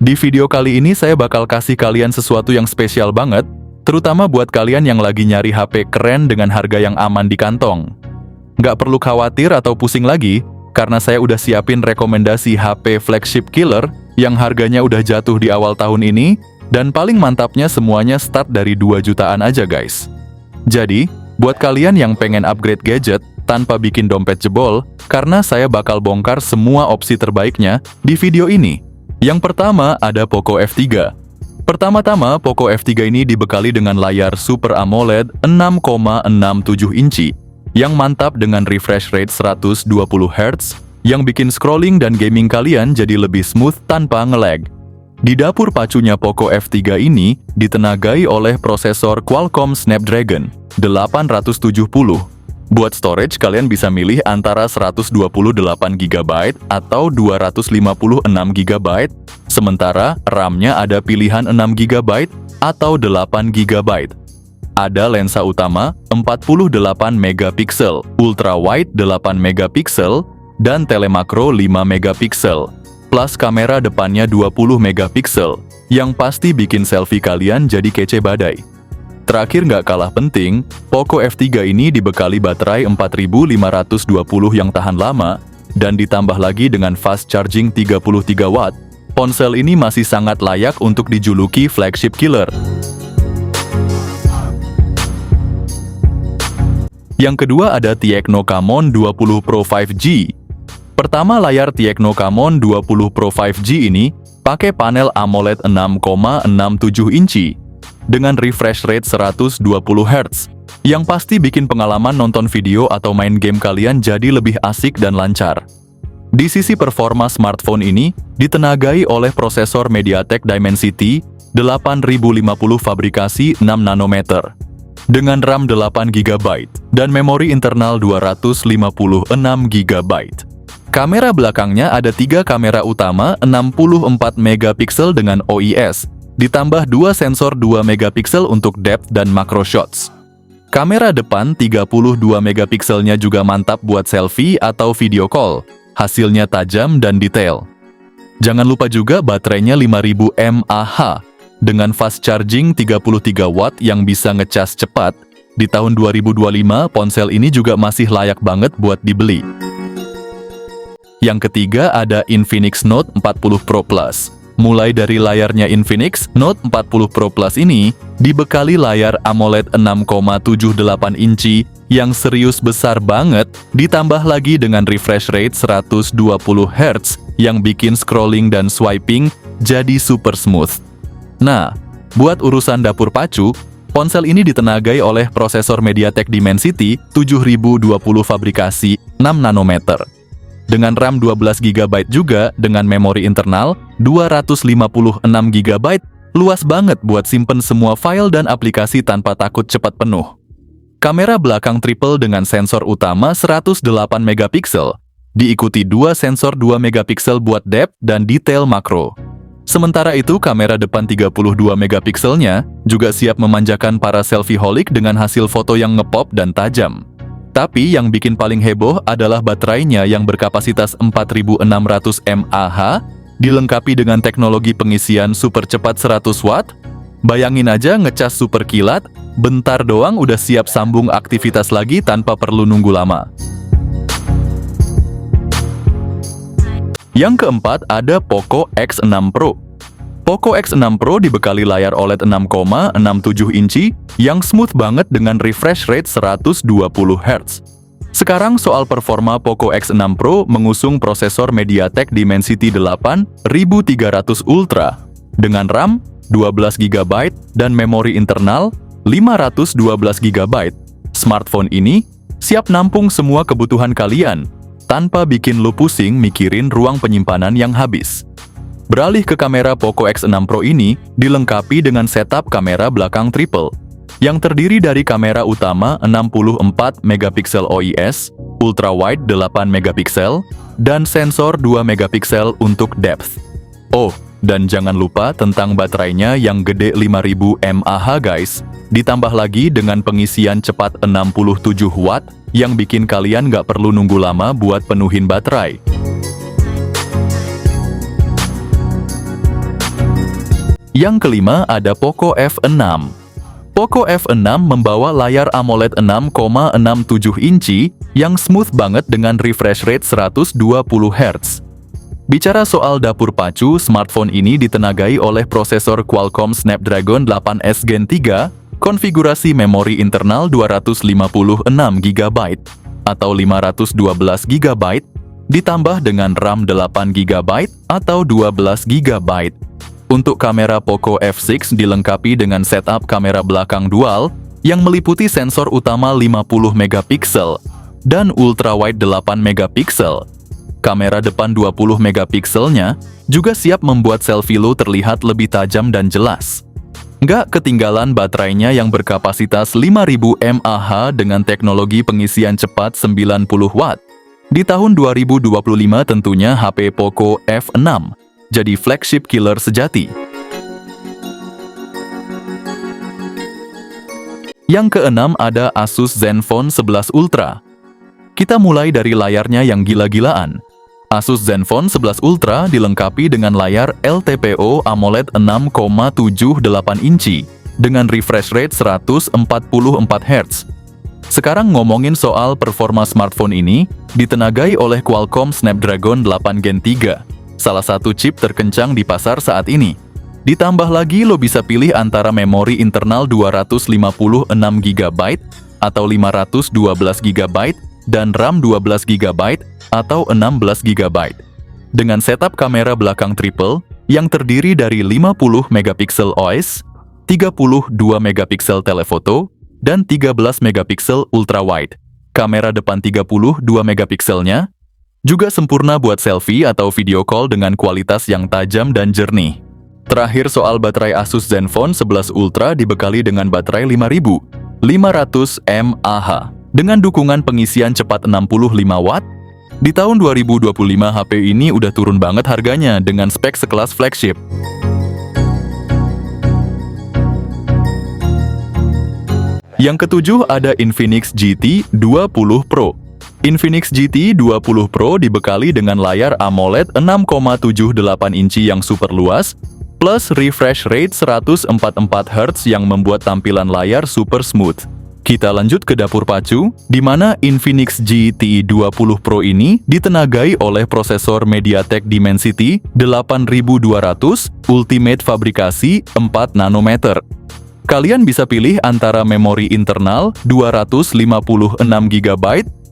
Di video kali ini saya bakal kasih kalian sesuatu yang spesial banget, terutama buat kalian yang lagi nyari HP keren dengan harga yang aman di kantong. Nggak perlu khawatir atau pusing lagi, karena saya udah siapin rekomendasi HP flagship killer yang harganya udah jatuh di awal tahun ini, dan paling mantapnya semuanya start dari 2 jutaan aja guys. Jadi, buat kalian yang pengen upgrade gadget tanpa bikin dompet jebol, karena saya bakal bongkar semua opsi terbaiknya di video ini. Yang pertama ada Poco F3. Pertama-tama, Poco F3 ini dibekali dengan layar Super AMOLED 6,67 inci yang mantap dengan refresh rate 120 Hz yang bikin scrolling dan gaming kalian jadi lebih smooth tanpa nge-lag. Di dapur pacunya Poco F3 ini ditenagai oleh prosesor Qualcomm Snapdragon 870. Buat storage, kalian bisa milih antara 128GB atau 256GB, sementara RAM-nya ada pilihan 6GB atau 8GB. Ada lensa utama 48MP, ultra wide 8MP, dan telemakro 5MP, plus kamera depannya 20MP, yang pasti bikin selfie kalian jadi kece badai. Terakhir nggak kalah penting, Poco F3 ini dibekali baterai 4520 yang tahan lama, dan ditambah lagi dengan fast charging 33 watt, ponsel ini masih sangat layak untuk dijuluki flagship killer. Yang kedua ada Tecno Camon 20 Pro 5G. Pertama, layar Tecno Camon 20 Pro 5G ini pakai panel AMOLED 6,67 inci. Dengan refresh rate 120 Hz, yang pasti bikin pengalaman nonton video atau main game kalian jadi lebih asik dan lancar. Di sisi performa smartphone ini, ditenagai oleh prosesor MediaTek Dimensity 8050 fabrikasi 6 nanometer, dengan RAM 8GB dan memori internal 256GB. Kamera belakangnya ada 3 kamera utama 64MP dengan OIS, ditambah 2 sensor 2MP untuk depth dan macro shots. Kamera depan 32MP-nya juga mantap buat selfie atau video call. Hasilnya tajam dan detail. Jangan lupa juga baterainya 5000 mAh dengan fast charging 33 watt yang bisa ngecas cepat. Di tahun 2025, ponsel ini juga masih layak banget buat dibeli. Yang ketiga ada Infinix Note 40 Pro Plus. Mulai dari layarnya Infinix Note 40 Pro Plus ini dibekali layar AMOLED 6,78 inci yang serius besar banget, ditambah lagi dengan refresh rate 120 Hz yang bikin scrolling dan swiping jadi super smooth. Nah, buat urusan dapur pacu, ponsel ini ditenagai oleh prosesor MediaTek Dimensity 7020 fabrikasi 6 nanometer. Dengan RAM 12GB juga dengan memori internal 256GB, luas banget buat simpen semua file dan aplikasi tanpa takut cepat penuh. Kamera belakang triple dengan sensor utama 108MP, diikuti 2 sensor 2MP buat depth dan detail makro. Sementara itu, kamera depan 32MP-nya juga siap memanjakan para selfie-holic dengan hasil foto yang ngepop dan tajam. Tapi yang bikin paling heboh adalah baterainya yang berkapasitas 4600 mAh, dilengkapi dengan teknologi pengisian super cepat 100 watt. Bayangin aja ngecas super kilat, bentar doang udah siap sambung aktivitas lagi tanpa perlu nunggu lama. Yang keempat ada Poco X6 Pro. Poco X6 Pro dibekali layar OLED 6,67 inci yang smooth banget dengan refresh rate 120 Hz. Sekarang soal performa, Poco X6 Pro mengusung prosesor MediaTek Dimensity 8300 Ultra dengan RAM 12GB dan memori internal 512GB. Smartphone ini siap nampung semua kebutuhan kalian tanpa bikin lu pusing mikirin ruang penyimpanan yang habis. Beralih ke kamera, Poco X6 Pro ini dilengkapi dengan setup kamera belakang triple yang terdiri dari kamera utama 64MP OIS, ultra wide 8MP, dan sensor 2MP untuk depth. Oh, dan jangan lupa tentang baterainya yang gede 5000 mAh guys, ditambah lagi dengan pengisian cepat 67 watt yang bikin kalian nggak perlu nunggu lama buat penuhin baterai. Yang kelima ada Poco F6. Poco F6 membawa layar AMOLED 6,67 inci yang smooth banget dengan refresh rate 120 Hz. Bicara soal dapur pacu, smartphone ini ditenagai oleh prosesor Qualcomm Snapdragon 8S Gen 3, konfigurasi memori internal 256 GB atau 512 GB, ditambah dengan RAM 8 GB atau 12 GB. Untuk kamera Poco F6 dilengkapi dengan setup kamera belakang dual yang meliputi sensor utama 50 megapiksel dan ultrawide 8 megapiksel. Kamera depan 20 megapikselnya juga siap membuat selfie lo terlihat lebih tajam dan jelas. Nggak ketinggalan baterainya yang berkapasitas 5000 mAh dengan teknologi pengisian cepat 90 Watt. Di tahun 2025 tentunya HP Poco F6 jadi flagship killer sejati. Yang keenam ada Asus Zenfone 11 Ultra. Kita mulai dari layarnya yang gila-gilaan. Asus Zenfone 11 Ultra dilengkapi dengan layar LTPO AMOLED 6,78 inci dengan refresh rate 144 Hz. Sekarang ngomongin soal performa smartphone ini, ditenagai oleh Qualcomm Snapdragon 8 Gen 3, salah satu chip terkencang di pasar saat ini. Ditambah lagi lo bisa pilih antara memori internal 256 GB atau 512 GB dan RAM 12 GB atau 16 GB. Dengan setup kamera belakang triple yang terdiri dari 50 megapiksel OIS, 32 megapiksel telefoto, dan 13 megapiksel ultrawide. Kamera depan 32 megapikselnya juga sempurna buat selfie atau video call dengan kualitas yang tajam dan jernih. Terakhir soal baterai Asus Zenfone 11 Ultra dibekali dengan baterai 5500 mAh dengan dukungan pengisian cepat 65 Watt. Di tahun 2025 HP ini udah turun banget harganya dengan spek sekelas flagship. Yang ketujuh ada Infinix GT 20 Pro. Infinix GT 20 Pro dibekali dengan layar AMOLED 6,78 inci yang super luas, plus refresh rate 144 Hz yang membuat tampilan layar super smooth. Kita lanjut ke dapur pacu, di mana Infinix GT 20 Pro ini ditenagai oleh prosesor MediaTek Dimensity 8200 Ultimate fabrikasi 4 nanometer. Kalian bisa pilih antara memori internal 256 GB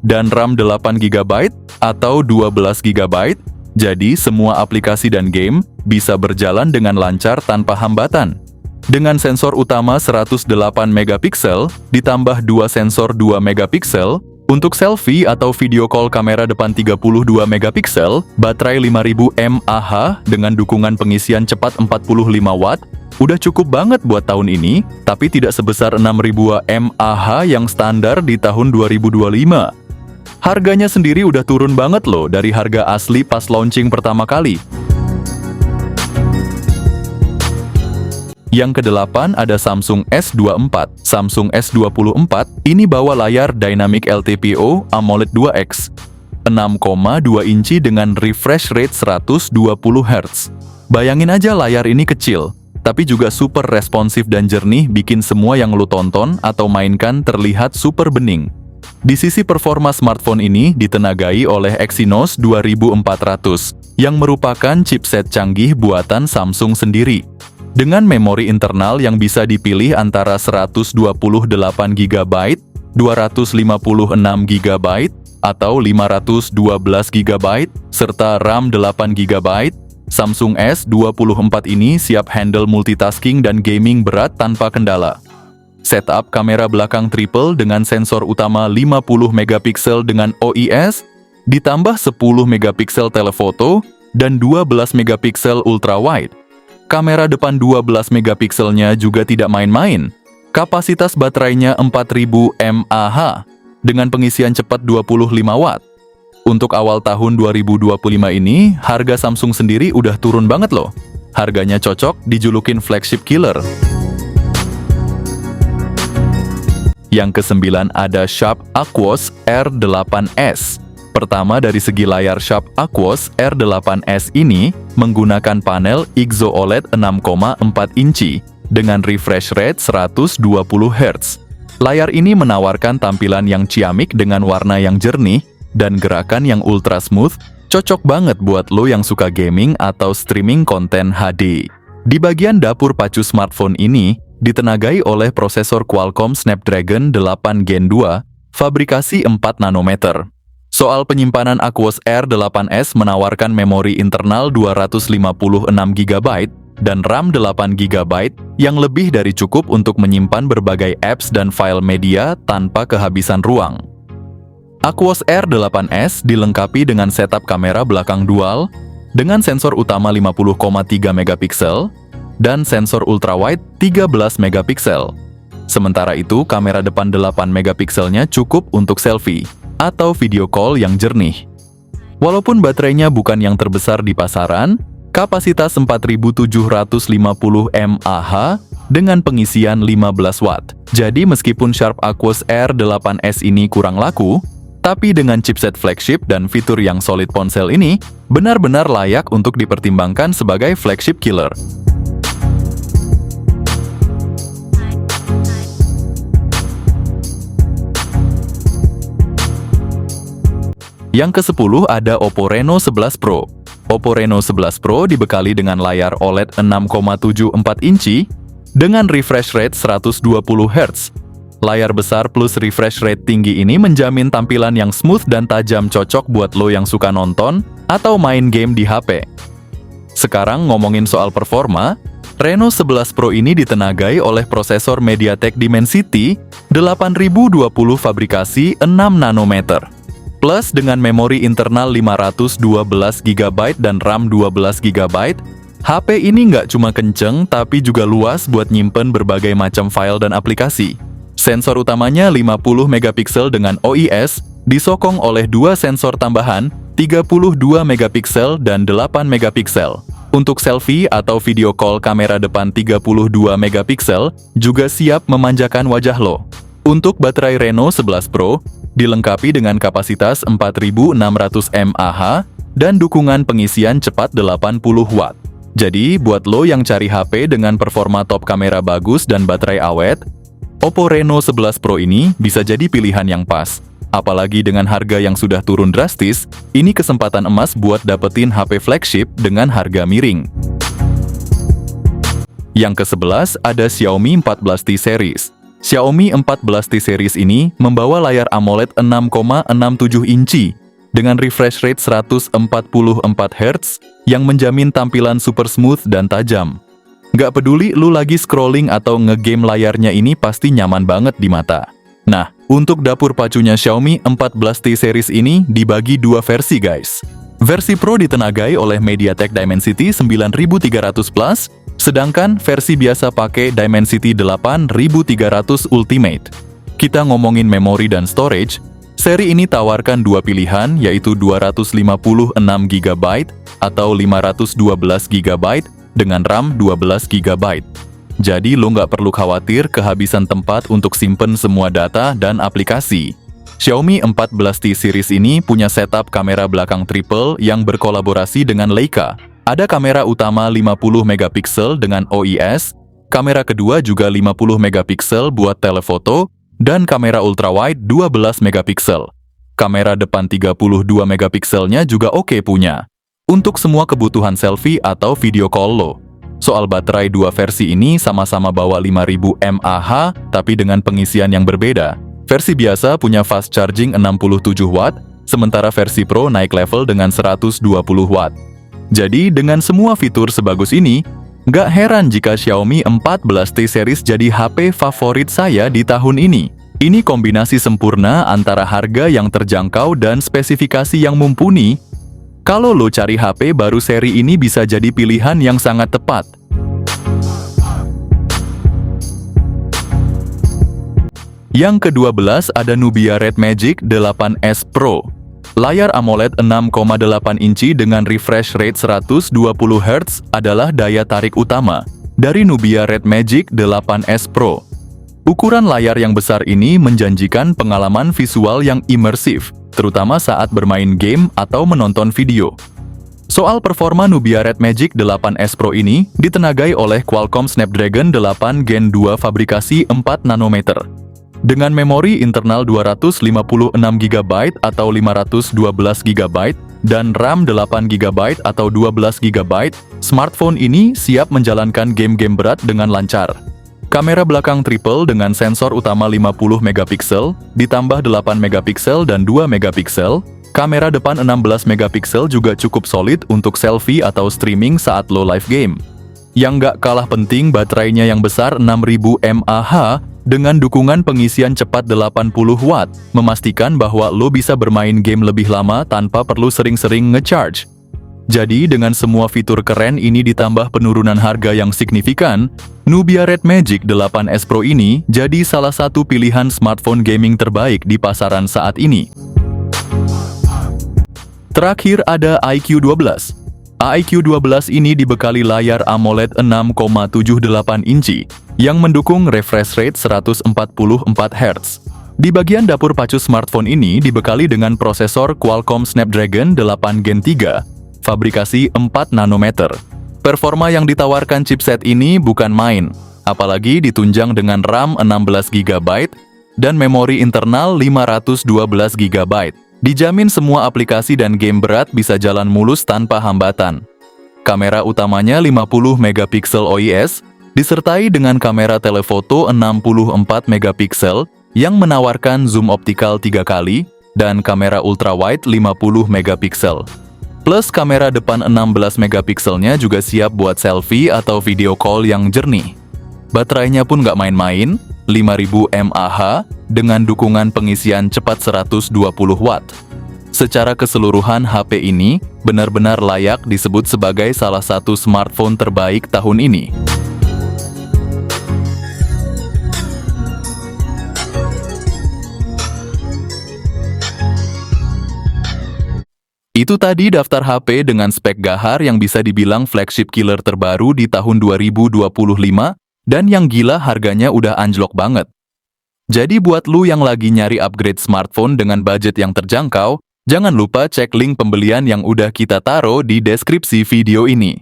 dan RAM 8 GB atau 12 GB, jadi semua aplikasi dan game bisa berjalan dengan lancar tanpa hambatan. Dengan sensor utama 108 megapiksel ditambah dua sensor 2 megapiksel, untuk selfie atau video call kamera depan 32 megapiksel, baterai 5000 mAh dengan dukungan pengisian cepat 45 Watt, udah cukup banget buat tahun ini, tapi tidak sebesar 6000 mAh yang standar di tahun 2025. Harganya sendiri udah turun banget loh dari harga asli pas launching pertama kali. Yang kedelapan ada Samsung S24. Samsung S24 ini bawa layar Dynamic LTPO AMOLED 2X 6,2 inci dengan refresh rate 120 Hz. Bayangin aja layar ini kecil, tapi juga super responsif dan jernih, bikin semua yang lo tonton atau mainkan terlihat super bening. Di sisi performa smartphone ini ditenagai oleh Exynos 2400 yang merupakan chipset canggih buatan Samsung sendiri. Dengan memori internal yang bisa dipilih antara 128 GB, 256 GB, atau 512 GB, serta RAM 8 GB, Samsung S24 ini siap handle multitasking dan gaming berat tanpa kendala. Setup kamera belakang triple dengan sensor utama 50 megapiksel dengan OIS, ditambah 10 megapiksel telefoto dan 12 megapiksel ultrawide. Kamera depan 12 megapikselnya juga tidak main-main. Kapasitas baterainya 4000 mAh dengan pengisian cepat 25 Watt. Untuk awal tahun 2025 ini, harga Samsung sendiri udah turun banget loh. Harganya cocok dijulukin flagship killer. Yang kesembilan ada Sharp Aquos R8s. Pertama dari segi layar, Sharp Aquos R8s ini menggunakan panel IGZO OLED 6,4 inci dengan refresh rate 120 Hz. Layar ini menawarkan tampilan yang ciamik dengan warna yang jernih dan gerakan yang ultra smooth, cocok banget buat lo yang suka gaming atau streaming konten HD. Di bagian dapur pacu smartphone ini, ditenagai oleh prosesor Qualcomm Snapdragon 8 Gen 2, fabrikasi 4 nanometer. Soal penyimpanan Aquos R8s menawarkan memori internal 256 GB dan RAM 8 GB yang lebih dari cukup untuk menyimpan berbagai apps dan file media tanpa kehabisan ruang. Aquos R8s dilengkapi dengan setup kamera belakang dual dengan sensor utama 50,3 megapiksel dan sensor ultrawide 13 megapiksel. Sementara itu, kamera depan 8 megapikselnya cukup untuk selfie atau video call yang jernih. Walaupun baterainya bukan yang terbesar di pasaran, kapasitas 4750 mAh dengan pengisian 15 watt. Jadi meskipun Sharp Aquos R8s ini kurang laku, tapi dengan chipset flagship dan fitur yang solid ponsel ini, benar-benar layak untuk dipertimbangkan sebagai flagship killer. Yang ke-10 ada Oppo Reno 11 Pro. Oppo Reno 11 Pro dibekali dengan layar OLED 6,74 inci dengan refresh rate 120 Hz. Layar besar plus refresh rate tinggi ini menjamin tampilan yang smooth dan tajam, cocok buat lo yang suka nonton atau main game di HP. Sekarang ngomongin soal performa, Reno 11 Pro ini ditenagai oleh prosesor MediaTek Dimensity 8020 fabrikasi 6 nanometer. Plus dengan memori internal 512 GB dan RAM 12 GB, HP ini nggak cuma kenceng tapi juga luas buat nyimpen berbagai macam file dan aplikasi. Sensor utamanya 50 megapiksel dengan OIS, disokong oleh dua sensor tambahan 32 megapiksel dan 8 megapiksel. Untuk selfie atau video call, kamera depan 32 megapiksel juga siap memanjakan wajah lo. Untuk baterai Reno 11 Pro, dilengkapi dengan kapasitas 4600 mAh dan dukungan pengisian cepat 80 watt. Jadi, buat lo yang cari HP dengan performa top, kamera bagus, dan baterai awet, Oppo Reno 11 Pro ini bisa jadi pilihan yang pas. Apalagi dengan harga yang sudah turun drastis, ini kesempatan emas buat dapetin HP flagship dengan harga miring. Yang ke-11 ada Xiaomi 14T Series. Xiaomi 14T Series ini membawa layar AMOLED 6,67 inci dengan refresh rate 144 Hz yang menjamin tampilan super smooth dan tajam. Nggak peduli lu lagi scrolling atau ngegame, layarnya ini pasti nyaman banget di mata. Nah, untuk dapur pacunya Xiaomi 14T Series ini dibagi dua versi guys. Versi Pro ditenagai oleh MediaTek Dimensity 9300 Plus, sedangkan versi biasa pakai Dimensity 8300 Ultimate. Kita ngomongin memori dan storage, seri ini tawarkan dua pilihan, yaitu 256 GB atau 512 GB dengan RAM 12 GB. Jadi lo nggak perlu khawatir kehabisan tempat untuk simpen semua data dan aplikasi. Xiaomi 14T Series ini punya setup kamera belakang triple yang berkolaborasi dengan Leica. Ada kamera utama 50 megapiksel dengan OIS, kamera kedua juga 50 megapiksel buat telefoto, dan kamera ultrawide 12 megapiksel. Kamera depan 32 megapikselnya juga oke punya, untuk semua kebutuhan selfie atau video call lo. Soal baterai, dua versi ini sama-sama bawa 5000 mAh, tapi dengan pengisian yang berbeda. Versi biasa punya fast charging 67 watt, sementara versi Pro naik level dengan 120 watt. Jadi, dengan semua fitur sebagus ini, nggak heran jika Xiaomi 14T Series jadi HP favorit saya di tahun ini. Ini kombinasi sempurna antara harga yang terjangkau dan spesifikasi yang mumpuni. Kalau lo cari HP baru, seri ini bisa jadi pilihan yang sangat tepat. Yang ke-12 ada Nubia Red Magic 8S Pro. Layar AMOLED 6,8 inci dengan refresh rate 120 Hz adalah daya tarik utama dari Nubia Red Magic 8S Pro. Ukuran layar yang besar ini menjanjikan pengalaman visual yang imersif, terutama saat bermain game atau menonton video. Soal performa Nubia Red Magic 8S Pro ini ditenagai oleh Qualcomm Snapdragon 8 Gen 2 fabrikasi 4 nanometer. Dengan memori internal 256GB atau 512GB dan RAM 8GB atau 12GB, smartphone ini siap menjalankan game-game berat dengan lancar. Kamera belakang triple dengan sensor utama 50MP, ditambah 8MP dan 2MP. Kamera depan 16MP juga cukup solid untuk selfie atau streaming saat lo live game. Yang nggak kalah penting, baterainya yang besar 6000 mAh dengan dukungan pengisian cepat 80 Watt, memastikan bahwa lo bisa bermain game lebih lama tanpa perlu sering-sering nge-charge. Jadi dengan semua fitur keren ini ditambah penurunan harga yang signifikan, Nubia Red Magic 8S Pro ini jadi salah satu pilihan smartphone gaming terbaik di pasaran saat ini. Terakhir ada iQ12. iQ12 ini dibekali layar AMOLED 6,78 inci yang mendukung refresh rate 144Hz. Di bagian dapur pacu smartphone ini dibekali dengan prosesor Qualcomm Snapdragon 8 Gen 3, fabrikasi 4 nanometer. Performa yang ditawarkan chipset ini bukan main, apalagi ditunjang dengan RAM 16GB dan memori internal 512GB. Dijamin semua aplikasi dan game berat bisa jalan mulus tanpa hambatan. Kamera utamanya 50MP OIS, disertai dengan kamera telefoto 64MP yang menawarkan zoom optikal 3 kali, dan kamera ultrawide 50MP. Plus kamera depan 16MP-nya juga siap buat selfie atau video call yang jernih. Baterainya pun nggak main-main, 5000 mAh dengan dukungan pengisian cepat 120 Watt. Secara keseluruhan HP ini benar-benar layak disebut sebagai salah satu smartphone terbaik tahun ini. Itu tadi daftar HP dengan spek gahar yang bisa dibilang flagship killer terbaru di tahun 2025 dan yang gila harganya udah anjlok banget. Jadi buat lu yang lagi nyari upgrade smartphone dengan budget yang terjangkau, jangan lupa cek link pembelian yang udah kita taruh di deskripsi video ini.